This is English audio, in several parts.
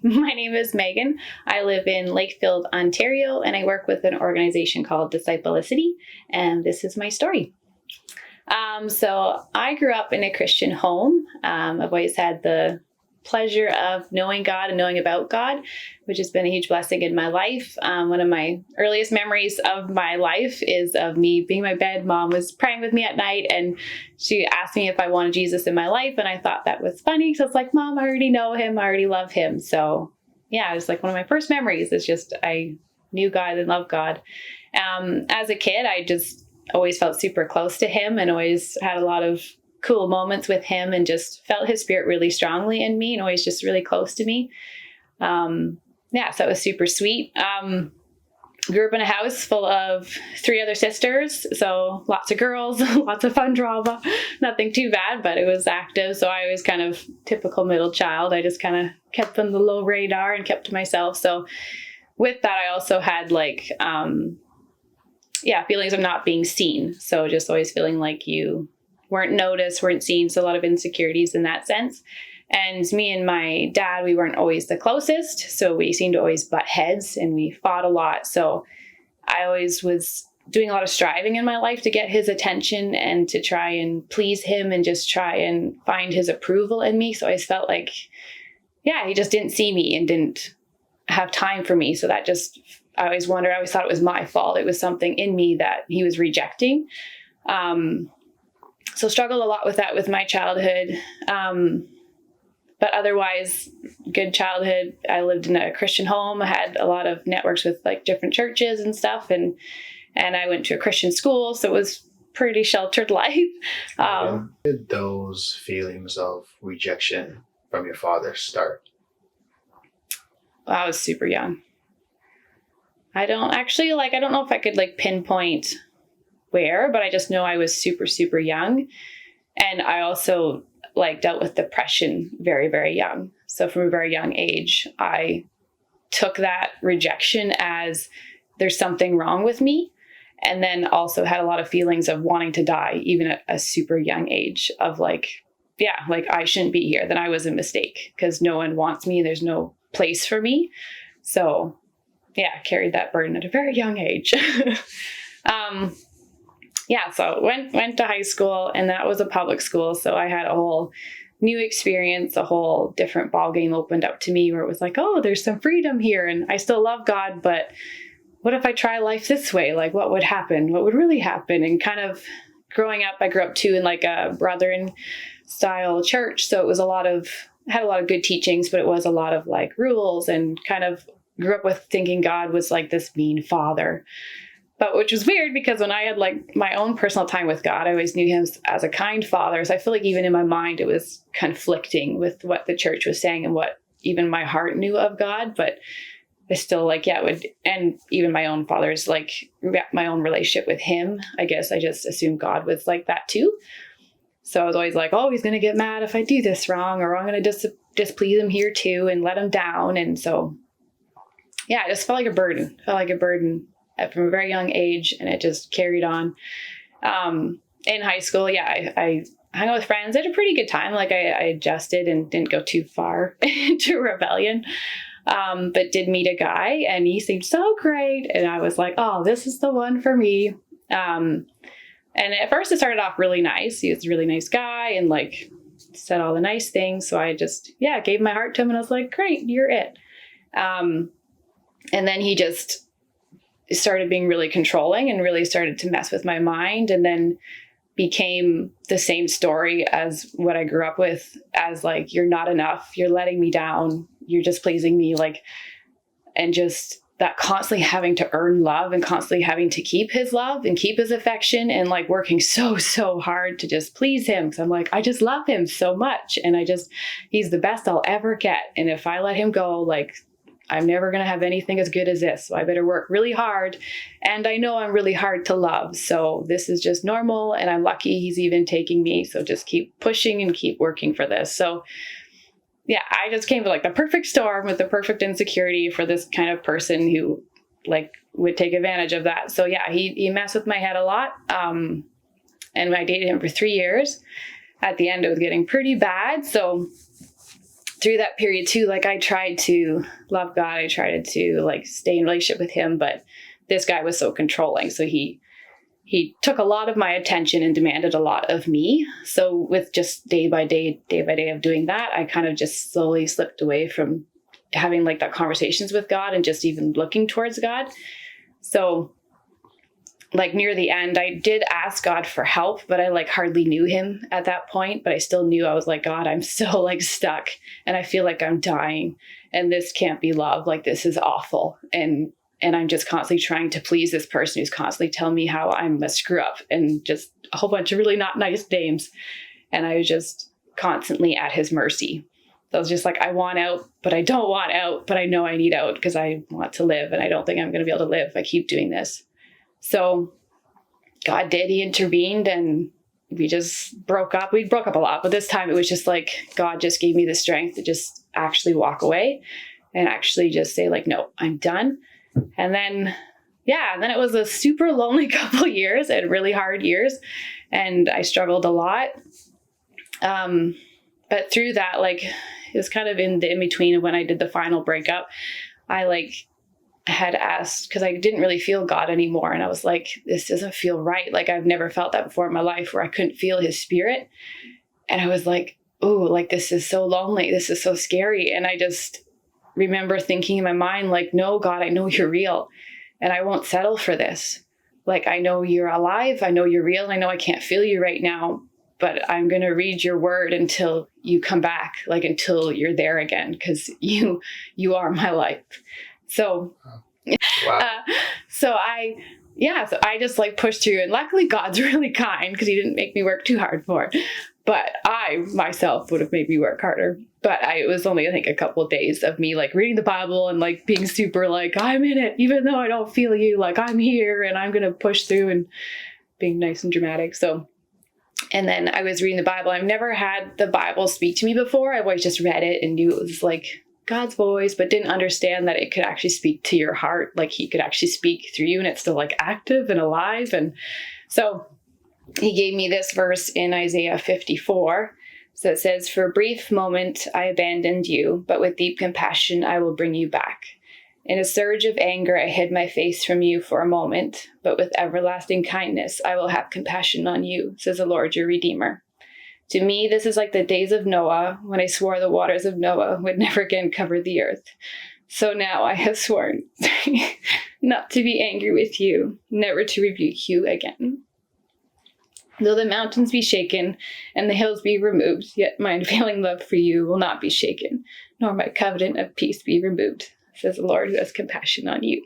Hi, my name is Meghan. I live in Lakefield, Ontario, and I work with an organization called Disciplicity, and this is my story. So I grew up in a Christian home. I've always had the pleasure of knowing God and knowing about God, which has been a huge blessing in my life. One of my earliest memories of my life is of me being in my bed. Mom was praying with me at night, and she asked me if I wanted Jesus in my life, and I thought that was funny because I was like, Mom, I already know him. I already love him. So yeah, it was like one of my first memories. It's just I knew God and loved God. As a kid, I just always felt super close to him and always had a lot of cool moments with him and just felt his spirit really strongly in me and always just really close to me. So it was super sweet. Grew up in a house full of 3 other sisters. So lots of girls, lots of fun drama, nothing too bad, but it was active. So I was kind of typical middle child. I just kind of kept on the low radar and kept to myself. So with that, I also had feelings of not being seen. So just always feeling like you weren't noticed, weren't seen. So a lot of insecurities in that sense. And me and my dad, we weren't always the closest. So we seemed to always butt heads and we fought a lot. So I always was doing a lot of striving in my life to get his attention and to try and please him and just try and find his approval in me. So I always felt like, he just didn't see me and didn't have time for me. So that just, I always wondered, I always thought it was my fault. It was something in me that he was rejecting. So struggled a lot with that with my childhood. But otherwise, good childhood. I lived in a Christian home. I had a lot of networks with different churches and stuff. And I went to a Christian school. So it was pretty sheltered life. When did those feelings of rejection from your father start? I was super young. I don't know if I could pinpoint where, but I just know I was super, super young. And I also dealt with depression very, very young. So from a very young age, I took that rejection as there's something wrong with me. And then also had a lot of feelings of wanting to die, even at a super young age of I shouldn't be here. Then I was a mistake because no one wants me. There's no place for me. So carried that burden at a very young age. So went to high school, and that was a public school. So I had a whole new experience, a whole different ball game opened up to me where it was like, oh, there's some freedom here. And I still love God, but what if I try life this way? What would happen? What would really happen? And kind of growing up, I grew up too in a Brethren style church. So it was had a lot of good teachings, but it was a lot of rules, and kind of grew up with thinking God was this mean father. But which was weird because when I had my own personal time with God, I always knew him as a kind father. So I feel even in my mind, it was conflicting with what the church was saying and what even my heart knew of God. But I still and even my own father's my own relationship with him, I guess I just assumed God was like that too. So I was always oh, he's going to get mad if I do this wrong, or I'm going to displease him here too and let him down. And so, I just felt like a burden. From a very young age, and it just carried on. In high school, I hung out with friends. I had a pretty good time. I adjusted and didn't go too far into rebellion, but did meet a guy, and he seemed so great. And I was like, oh, this is the one for me. And at first it started off really nice. He was a really nice guy and said all the nice things. So I just, gave my heart to him, and I was like, great, you're it. And then he just started being really controlling and really started to mess with my mind, and then became the same story as what I grew up with, as you're not enough, you're letting me down, you're displeasing me, and just that constantly having to earn love and constantly having to keep his love and keep his affection, and working so hard to just please him. Cause I'm I just love him so much, and he's the best I'll ever get. And if I let him go, I'm never going to have anything as good as this. So I better work really hard. And I know I'm really hard to love. So this is just normal. And I'm lucky he's even taking me. So just keep pushing and keep working for this. So I just came to the perfect storm with the perfect insecurity for this kind of person who would take advantage of that. So he messed with my head a lot. And I dated him for 3 years. At the end, it was getting pretty bad. So through that period too, like I tried to love God. I tried to like stay in relationship with him, but this guy was so controlling. So he took a lot of my attention and demanded a lot of me. So with just day by day of doing that, I kind of just slowly slipped away from having like that conversations with God and just even looking towards God. So like near the end, I did ask God for help, but I like hardly knew him at that point. But I still knew, I was like, God, I'm so like stuck and I feel like I'm dying and this can't be love. Like this is awful. And I'm just constantly trying to please this person who's constantly telling me how I'm a screw up and just a whole bunch of really not nice names. And I was just constantly at his mercy. So I was just like, I want out, but I don't want out, but I know I need out because I want to live. And I don't think I'm going to be able to live if I keep doing this. So God did, he intervened and we just broke up. We broke up a lot, but this time it was just like, God just gave me the strength to just actually walk away and actually just say like, no, I'm done. And then it was a super lonely couple of years and really hard years. And I struggled a lot. But through that, like it was kind of in the in-between of when I did the final breakup, I like had asked, because I didn't really feel God anymore. And I was like, this doesn't feel right. Like I've never felt that before in my life where I couldn't feel his spirit. And I was like, oh, like this is so lonely. This is so scary. And I just remember thinking in my mind, like, no, God, I know you're real and I won't settle for this. Like, I know you're alive. I know you're real. I know I can't feel you right now, but I'm going to read your word until you come back, like until you're there again, because you are my life. So, Wow. so I just like pushed through, and luckily God's really kind because he didn't make me work too hard for it. But I myself would have made me work harder. But it was only, I think, a couple of days of me like reading the Bible and like being super like, I'm in it, even though I don't feel you, like I'm here and I'm going to push through, and being nice and dramatic. So, and then I was reading the Bible. I've never had the Bible speak to me before. I always just read it and knew it was like God's voice, but didn't understand that it could actually speak to your heart. Like he could actually speak through you and it's still like active and alive. And so he gave me this verse in Isaiah 54. So it says, for a brief moment, I abandoned you, but with deep compassion, I will bring you back. In a surge of anger, I hid my face from you for a moment, but with everlasting kindness, I will have compassion on you, says the Lord, your Redeemer. To me, this is like the days of Noah, when I swore the waters of Noah would never again cover the earth. So now I have sworn not to be angry with you, never to rebuke you again. Though the mountains be shaken and the hills be removed, yet my unfailing love for you will not be shaken, nor my covenant of peace be removed, says the Lord who has compassion on you.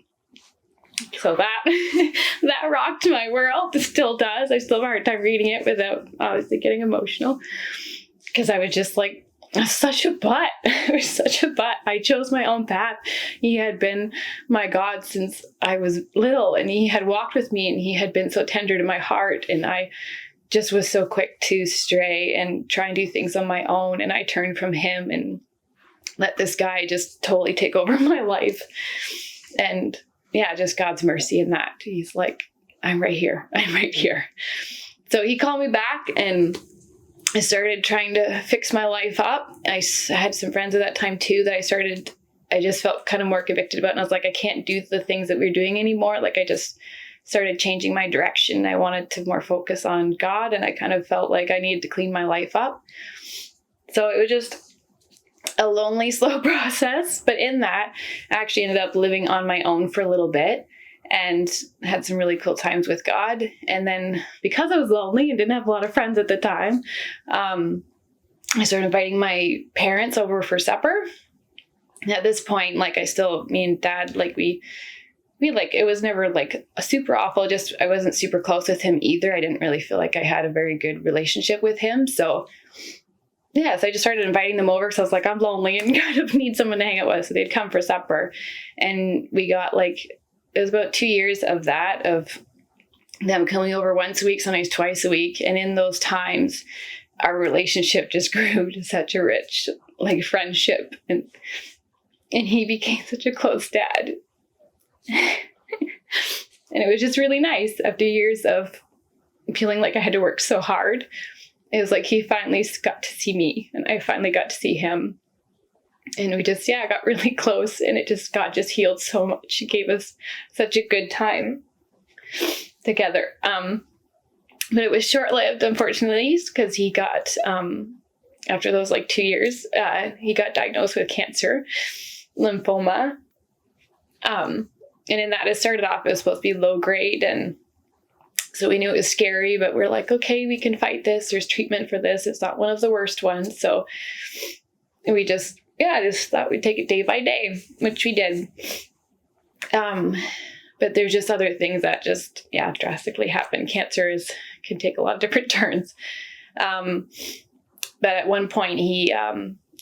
So that rocked my world. It still does. I still have a hard time reading it without obviously getting emotional, because I was just like, such a butt. I was such a butt. I chose my own path. He had been my God since I was little, and he had walked with me, and he had been so tender to my heart. And I just was so quick to stray and try and do things on my own. And I turned from him and let this guy just totally take over my life. And yeah, just God's mercy in that. He's like, I'm right here. I'm right here. So he called me back, and I started trying to fix my life up. I had some friends at that time too that I just felt kind of more convicted about. And I was like, I can't do the things that we're doing anymore. Like I just started changing my direction. I wanted to more focus on God, and I kind of felt like I needed to clean my life up. So it was just a lonely, slow process. But in that, I actually ended up living on my own for a little bit and had some really cool times with God. And then because I was lonely and didn't have a lot of friends at the time, I started inviting my parents over for supper. And at this point, like me and Dad, like we like, it was never like a super awful, just I wasn't super close with him either. I didn't really feel like I had a very good relationship with him. So yeah, so I just started inviting them over because I was like, I'm lonely and kind of need someone to hang out with. So they'd come for supper. And we got it was about 2 years of that, of them coming over once a week, sometimes twice a week. And in those times, our relationship just grew to such a rich friendship. And he became such a close dad. And it was just really nice after years of feeling like I had to work so hard. It was like he finally got to see me, and I finally got to see him. And we just, got really close, and God just healed so much. He gave us such a good time together. But it was short-lived, unfortunately, because he got, after those 2 years, he got diagnosed with cancer, lymphoma. And in that, it started off, it was supposed to be low grade. And so we knew it was scary, but we're like, okay, we can fight this. There's treatment for this. It's not one of the worst ones. So we just thought we'd take it day by day, which we did. But there's just other things that just, drastically happen. Cancer can take a lot of different turns. But at one point he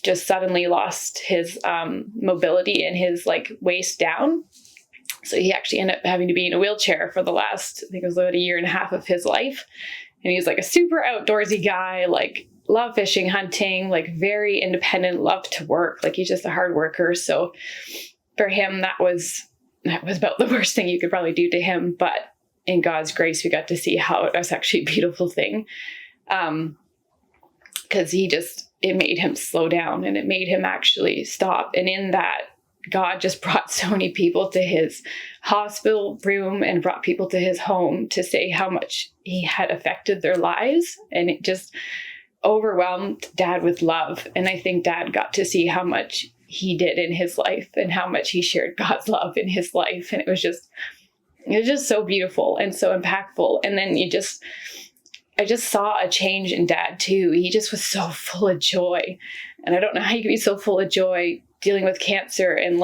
just suddenly lost his mobility and his waist down. So he actually ended up having to be in a wheelchair for the last, I think it was about 1.5 years of his life. And he's a super outdoorsy guy, love fishing, hunting, very independent, loved to work. He's just a hard worker. So for him, that was about the worst thing you could probably do to him. But in God's grace, we got to see how it was actually a beautiful thing. Because it made him slow down, and it made him actually stop. And in that, God just brought so many people to his hospital room and brought people to his home to say how much he had affected their lives. And it just overwhelmed Dad with love. And I think Dad got to see how much he did in his life and how much he shared God's love in his life. And it was just so beautiful and so impactful. And then I just saw a change in Dad too. He just was so full of joy. And I don't know how you can be so full of joy dealing with cancer and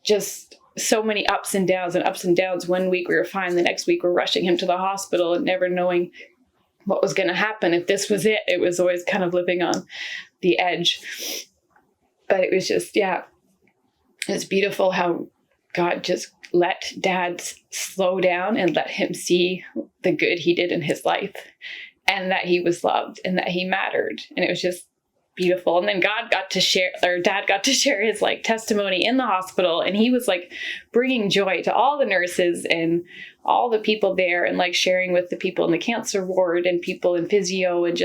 just so many ups and downs and ups and downs. One week we were fine. The next week we're rushing him to the hospital and never knowing what was going to happen. If this was it, it was always kind of living on the edge. But it was just, it's beautiful how God just let Dad slow down and let him see the good he did in his life, and that he was loved and that he mattered. And it was just beautiful. And then Dad got to share his testimony in the hospital, and he was bringing joy to all the nurses and all the people there, and sharing with the people in the cancer ward and people in physio, and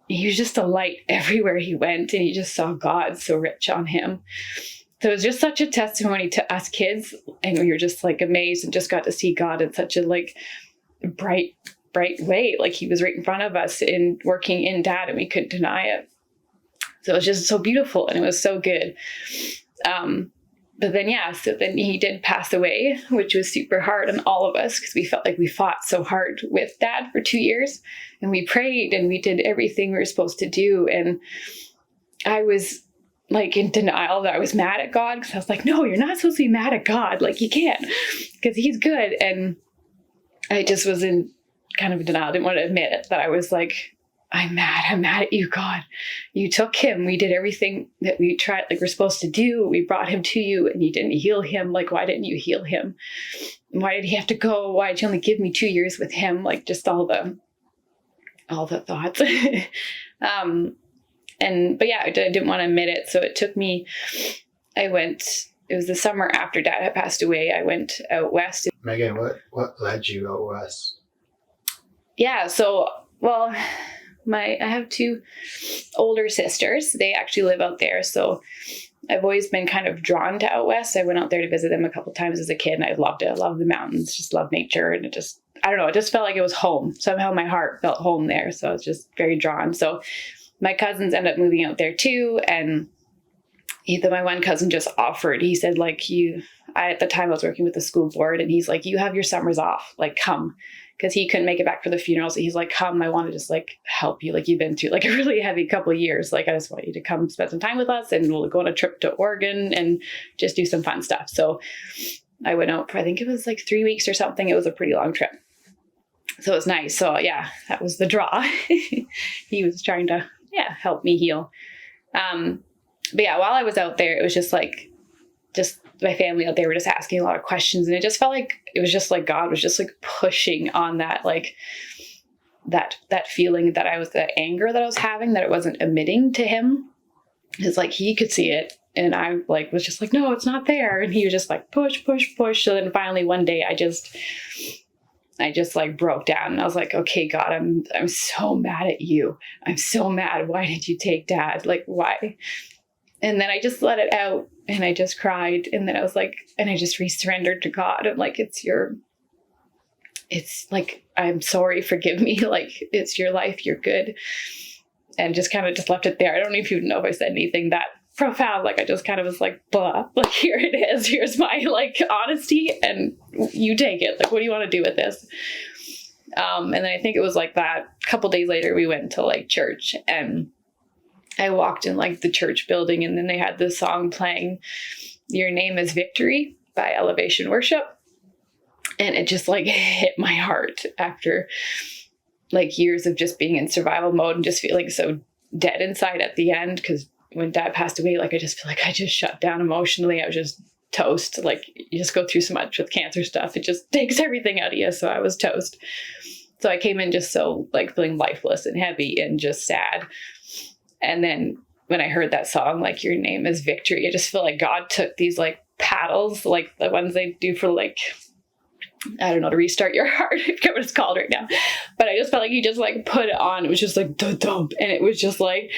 he was just a light everywhere he went, and he just saw God so rich on him. So it was just such a testimony to us kids, and we were just amazed and just got to see God in such a bright way. He was right in front of us and working in Dad, and we couldn't deny it. So it was just so beautiful, and it was so good. But then, so then he did pass away, which was super hard on all of us because we felt like we fought so hard with Dad for 2 years, and we prayed and we did everything we were supposed to do. And I was in denial that I was mad at God, because I was like, no, you're not supposed to be mad at God. You can't, because he's good. And I just was in kind of denial. I didn't want to admit it, that I was I'm mad at you, God. You took him. We did everything that we tried, we're supposed to do. We brought him to you, and you didn't heal him. Why didn't you heal him? Why did he have to go? Why did you only give me 2 years with him? Just all the thoughts. But I didn't want to admit it. So it took me, it was the summer after Dad had passed away. I went out west. Megan, what led you out west? Yeah. So, I have 2 older sisters. They actually live out there. So I've always been kind of drawn to out west. I went out there to visit them a couple times as a kid, and I loved it. I loved the mountains, just loved nature. And I don't know, it just felt like it was home. Somehow my heart felt home there. So I was just very drawn. So my cousins ended up moving out there too. And my one cousin just offered, he said, at the time I was working with the school board, and he's like, you have your summers off, come. Because he couldn't make it back for the funeral. So he's like, come, I want to just help you. You've been through a really heavy couple of years. I just want you to come spend some time with us, and we'll go on a trip to Oregon and just do some fun stuff. So I went out for, I think it was 3 weeks or something. It was a pretty long trip. So it was nice. So that was the draw. He was trying to, help me heal. But while I was out there, it was just my family out there were just asking a lot of questions, and it just felt like it was just God was just pushing on that, that feeling that that anger that I was having, that it wasn't admitting to him. It's he could see it, and I was just no, it's not there. And he was just push. So then finally one day I just broke down, and I was like, okay, God, I'm so mad at you. I'm so mad. Why did you take Dad? Why? And then I just let it out and I just cried. And then I was like, and I just resurrendered to God. I'm like, it's like, I'm sorry, forgive me. Like, it's your life, you're good. And just kind of just left it there. I don't even know if I said anything that profound. Like, I just kind of was like, blah, like, here it is. Here's my like honesty and you take it. Like, what do you want to do with this? And then I think it was like that a couple days later, we went to like church, and I walked in like the church building, and then they had this song playing, Your Name is Victory by Elevation Worship. And it just like hit my heart after like years of just being in survival mode and just feeling so dead inside at the end. Cause when Dad passed away, like, I just feel like I just shut down emotionally. I was just toast. Like, you just go through so much with cancer stuff. It just takes everything out of you. So I was toast. So I came in just so like feeling lifeless and heavy and just sad. And then when I heard that song, like, Your Name is Victory, I just feel like God took these like paddles, like the ones they do for like, I don't know, to restart your heart. I forget what it's called right now. But I just felt like he just like put it on. It was just like, dump. And it was just like,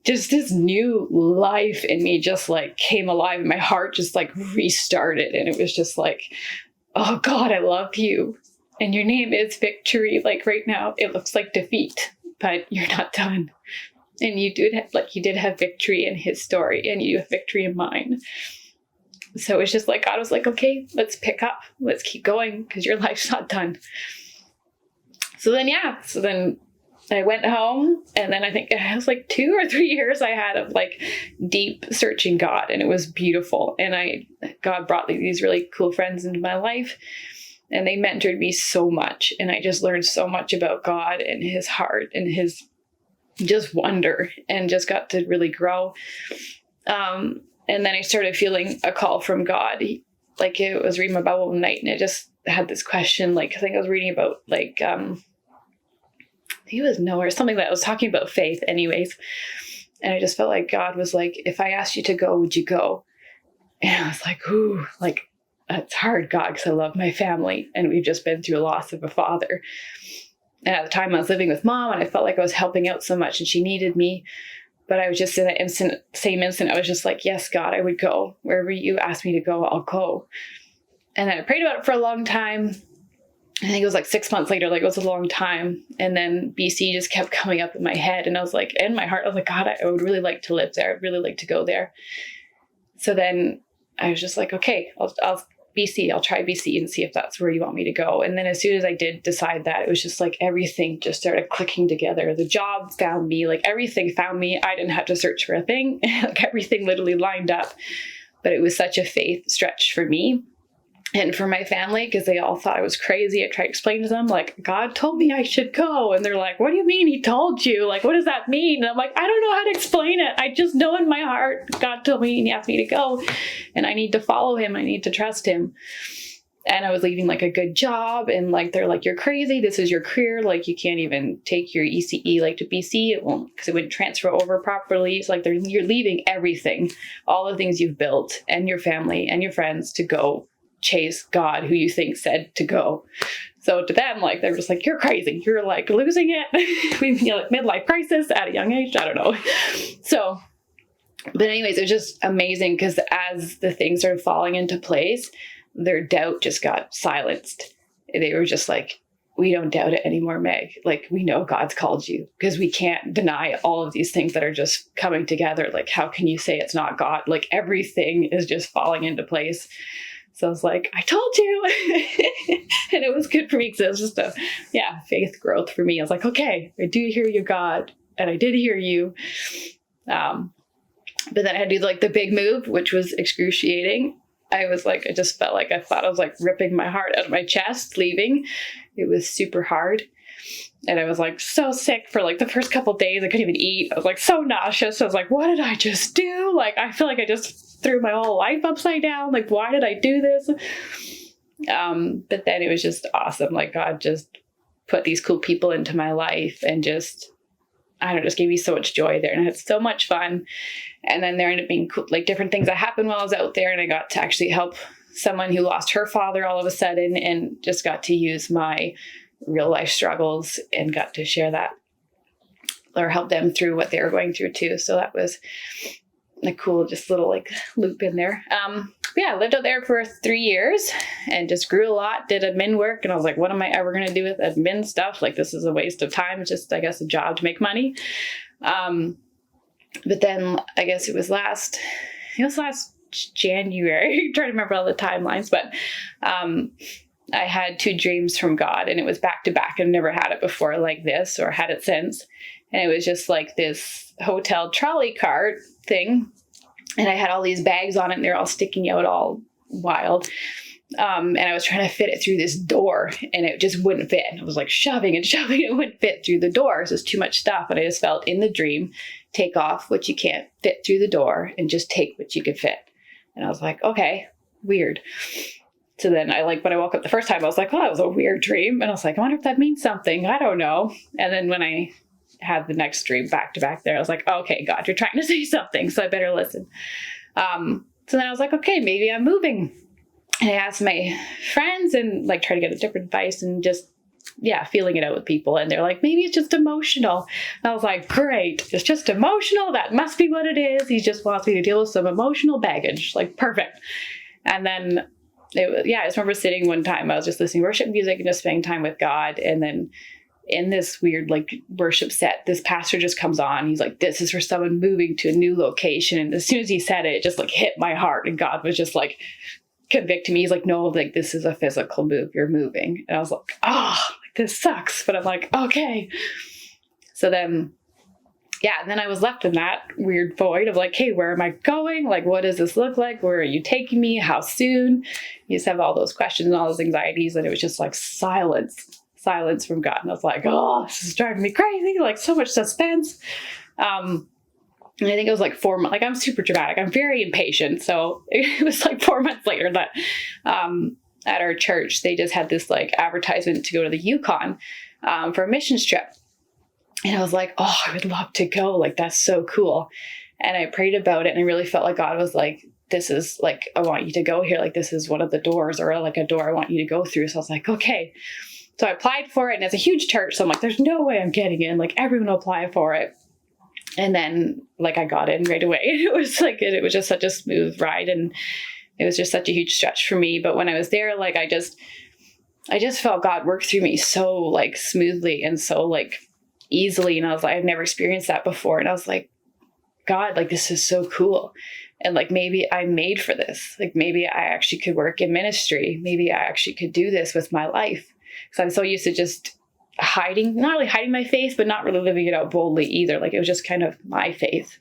just this new life in me just like came alive. And my heart just like restarted. And it was just like, oh God, I love you. And your name is Victory. Like, right now it looks like defeat, but you're not done. And you did have victory in his story, and you have victory in mine. So it's just like, God was like, okay, let's pick up. Let's keep going because your life's not done. So then I went home, and then I think it was like 2 or 3 years I had of like deep searching God, and it was beautiful. And God brought these really cool friends into my life, and they mentored me so much. And I just learned so much about God and his heart and his just wonder, and just got to really grow. And then I started feeling a call from God. Like, it was reading my Bible one night, and it just had this question. Like, I think I was reading about like, I think it was Noah or something that was talking about faith anyways. And I just felt like God was like, if I asked you to go, would you go? And I was like, ooh, like, that's hard, God, because I love my family. And we've just been through a loss of a father. And at the time I was living with Mom, and I felt like I was helping out so much and she needed me. But I was just in that same instant, I was just like, yes, God, I would go. Wherever you ask me to go, I'll go. And then I prayed about it for a long time. I think it was like 6 months later, like, it was a long time. And then BC just kept coming up in my head. And I was like, in my heart, I was like, God, I would really like to live there. I'd really like to go there. So then I was just like, okay, I'll try BC and see if that's where you want me to go. And then as soon as I did decide that, it was just like everything just started clicking together. The job found me, like everything found me. I didn't have to search for a thing. Like, everything literally lined up. But it was such a faith stretch for me and for my family, because they all thought I was crazy. I tried to explain to them, like, God told me I should go. And they're like, what do you mean he told you? Like, what does that mean? And I'm like, I don't know how to explain it. I just know in my heart, God told me and he asked me to go, and I need to follow him. I need to trust him. And I was leaving like a good job, and like, they're like, you're crazy. This is your career. Like, you can't even take your ECE like to BC. It won't, because it wouldn't transfer over properly. It's like, you're leaving everything, all the things you've built and your family and your friends to go chase God, who you think said to go. So to them, like, they're just like, you're crazy. You're like losing it. Like midlife crisis at a young age. I don't know. So, but anyways, it was just amazing, because as the things started falling into place, their doubt just got silenced. They were just like, we don't doubt it anymore, Meg. Like, we know God's called you, because we can't deny all of these things that are just coming together. Like, how can you say it's not God? Like, everything is just falling into place. So I was like, I told you. And it was good for me, because it was just faith growth for me. I was like, okay, I do hear you, God. And I did hear you. But then I had to do like the big move, which was excruciating. I was like, I just felt like I thought I was like ripping my heart out of my chest leaving. It was super hard. And I was like so sick for like the first couple of days. I couldn't even eat. I was like so nauseous. I was like, what did I just do? Like, I feel like I just threw my whole life upside down. Like, why did I do this? But then it was just awesome. Like, God just put these cool people into my life, and just, I don't know, just gave me so much joy there. And I had so much fun. And then there ended up being cool, like different things that happened while I was out there. And I got to actually help someone who lost her father all of a sudden, and just got to use my real life struggles and got to share that, or help them through what they were going through too. So that was a cool, just little like loop in there. I lived out there for 3 years and just grew a lot, did admin work. And I was like, what am I ever going to do with admin stuff? Like, this is a waste of time. It's just, I guess, a job to make money. But then I guess it was last January. I'm trying to remember all the timelines, but I had 2 dreams from God, and it was back to back. I've never had it before like this, or had it since. And it was just like this hotel trolley cart thing. And I had all these bags on it, and they're all sticking out all wild. And I was trying to fit it through this door, and it just wouldn't fit. I was like shoving and shoving. It wouldn't fit through the door. So it was too much stuff. And I just felt in the dream, take off what you can't fit through the door and just take what you could fit. And I was like, okay, weird. So then when I woke up the first time, I was like, oh, that was a weird dream. And I was like, I wonder if that means something. I don't know. And then when I had the next dream back to back there, I was like, okay, God, you're trying to say something, so I better listen. So then I was like, okay, maybe I'm moving. And I asked my friends and like try to get a different advice, and just, feeling it out with people. And they're like, maybe it's just emotional. And I was like, great, it's just emotional. That must be what it is. He just wants me to deal with some emotional baggage. Like, perfect. And then I just remember sitting one time, I was just listening to worship music and just spending time with God. And then in this weird like worship set, this pastor just comes on. He's like, this is for someone moving to a new location. And as soon as he said it, it just like hit my heart. And God was just like convicting me. He's like, no, like this is a physical move. You're moving. And I was like, this sucks. But I'm like, okay. So then, and then I was left in that weird void of like, hey, where am I going? Like, what does this look like? Where are you taking me? How soon? You just have all those questions and all those anxieties. And it was just like silence from God. And I was like, oh, this is driving me crazy. Like, so much suspense. And I think it was like 4 months. Like, I'm super dramatic. I'm very impatient. So it was like 4 months later that at our church, they just had this like advertisement to go to the Yukon for a missions trip. And I was like, oh, I would love to go. Like, that's so cool. And I prayed about it, and I really felt like God was like, this is like, I want you to go here. Like, this is one of the doors, or like a door I want you to go through. So I was like, okay. So I applied for it, and it's a huge church. So I'm like, there's no way I'm getting in. Like, everyone will apply for it. And then like I got in right away. It was just such a smooth ride, and it was just such a huge stretch for me. But when I was there, like, I just felt God work through me so like smoothly and so like easily. And I was like, I've never experienced that before. And I was like, God, like, this is so cool. And like, maybe I'm made for this. Like, maybe I actually could work in ministry. Maybe I actually could do this with my life. So I'm so used to just not really hiding my faith, but not really living it out boldly either. Like, it was just kind of my faith.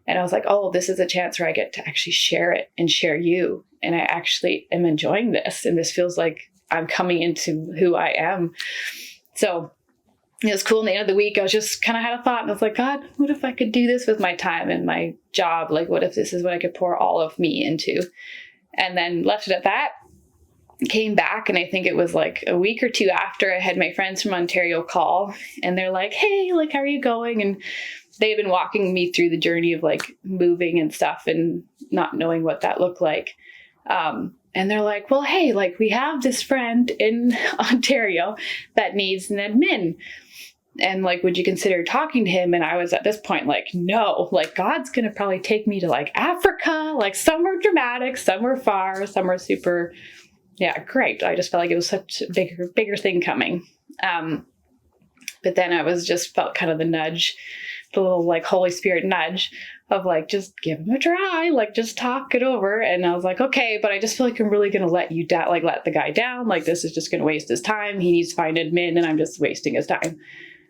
And I was like, oh, this is a chance where I get to actually share it and share you. And I actually am enjoying this. And this feels like I'm coming into who I am. So it was cool. In the end of the week, I was just kind of had a thought, and I was like, God, what if I could do this with my time and my job? Like, what if this is what I could pour all of me into? And then left it at that. Came back, and I think it was like a week or two after, I had my friends from Ontario call, and they're like, hey, like, how are you going? And they've been walking me through the journey of like moving and stuff and not knowing what that looked like. And they're like, well, hey, like, we have this friend in Ontario that needs an admin. And like, would you consider talking to him? And I was at this point like, no, like, God's going to probably take me to like Africa, like somewhere dramatic, somewhere far, somewhere super, great. I just felt like it was such a bigger thing coming. But then I felt kind of the nudge, the little like Holy Spirit nudge of like, just give him a try, like, just talk it over. And I was like, okay, but I just feel like I'm really going to let you down, like let the guy down. Like, this is just going to waste his time. He needs to find admin, and I'm just wasting his time.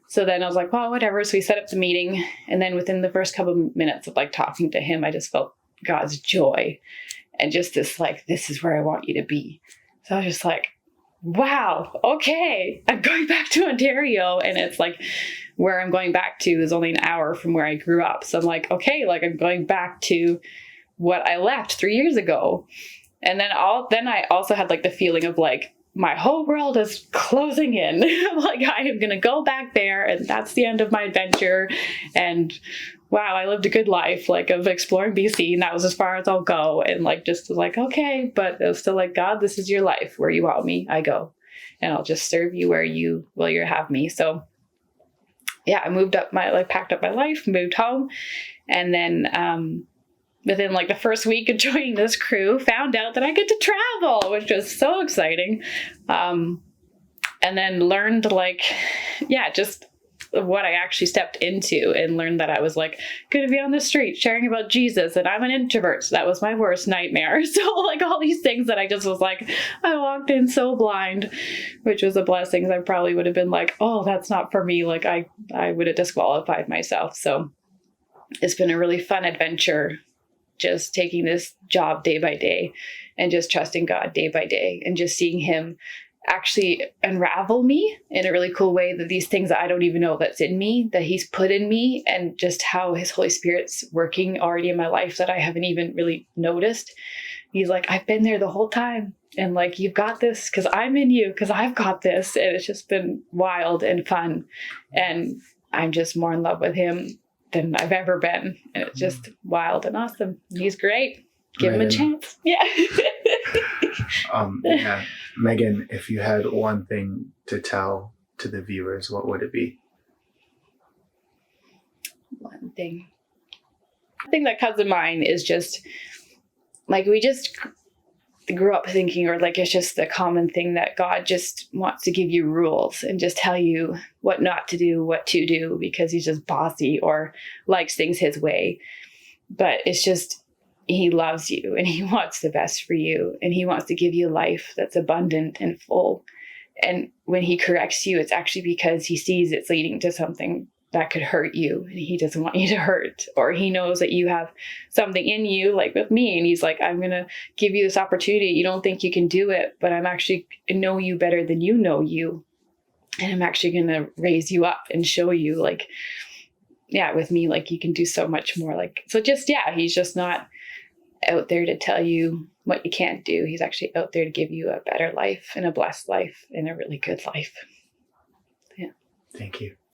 So then I was like, well, whatever. So we set up the meeting. And then within the first couple of minutes of like talking to him, I just felt God's joy and just this, like, this is where I want you to be. So I was just like, wow, okay, I'm going back to Ontario. And it's like, where I'm going back to is only an hour from where I grew up. So I'm like, okay, like, I'm going back to what I left 3 years ago. And then I also had like the feeling of like, my whole world is closing in. Like, I am going to go back there, and that's the end of my adventure. And wow, I lived a good life, like, of exploring BC, and that was as far as I'll go. And like, just was like, okay, but it was still like, God, this is your life. Where you want me, I go, and I'll just serve you where you have me. So I moved up packed up my life, moved home. And then, within like the first week of joining this crew, found out that I get to travel, which was so exciting. And then learned like, yeah, just what I actually stepped into, and learned that I was like going to be on the street sharing about Jesus, and I'm an introvert. So that was my worst nightmare. So like all these things that I just was like, I walked in so blind, which was a blessing. I probably would have been like, oh, that's not for me. Like I would have disqualified myself. So it's been a really fun adventure, just taking this job day by day and just trusting God day by day, and just seeing him actually unravel me in a really cool way, that these things that I don't even know that's in me, that he's put in me, and just how his Holy Spirit's working already in my life that I haven't even really noticed. He's like, I've been there the whole time. And like, you've got this because I'm in you, because I've got this. And it's just been wild and fun. And I'm just more in love with him than I've ever been. And it's just wild and awesome. He's great. Give him a chance. Yeah. Yeah. Meghan, if you had one thing to tell to the viewers, what would it be? One thing. The thing that comes to mind is just like, we just grew up thinking, or like it's just a common thing, that God just wants to give you rules and just tell you what not to do, what to do, because he's just bossy or likes things his way. But it's just, he loves you and he wants the best for you, and he wants to give you a life that's abundant and full. And when he corrects you, it's actually because he sees it's leading to something that could hurt you, and he doesn't want you to hurt, or he knows that you have something in you, like with me, and he's like, I'm going to give you this opportunity. You don't think you can do it, but I'm actually know you better than you know you. And I'm actually going to raise you up and show you, like, yeah, with me, like you can do so much more. Like, so just, yeah, he's just not out there to tell you what you can't do. He's actually out there to give you a better life and a blessed life and a really good life. Yeah. Thank you.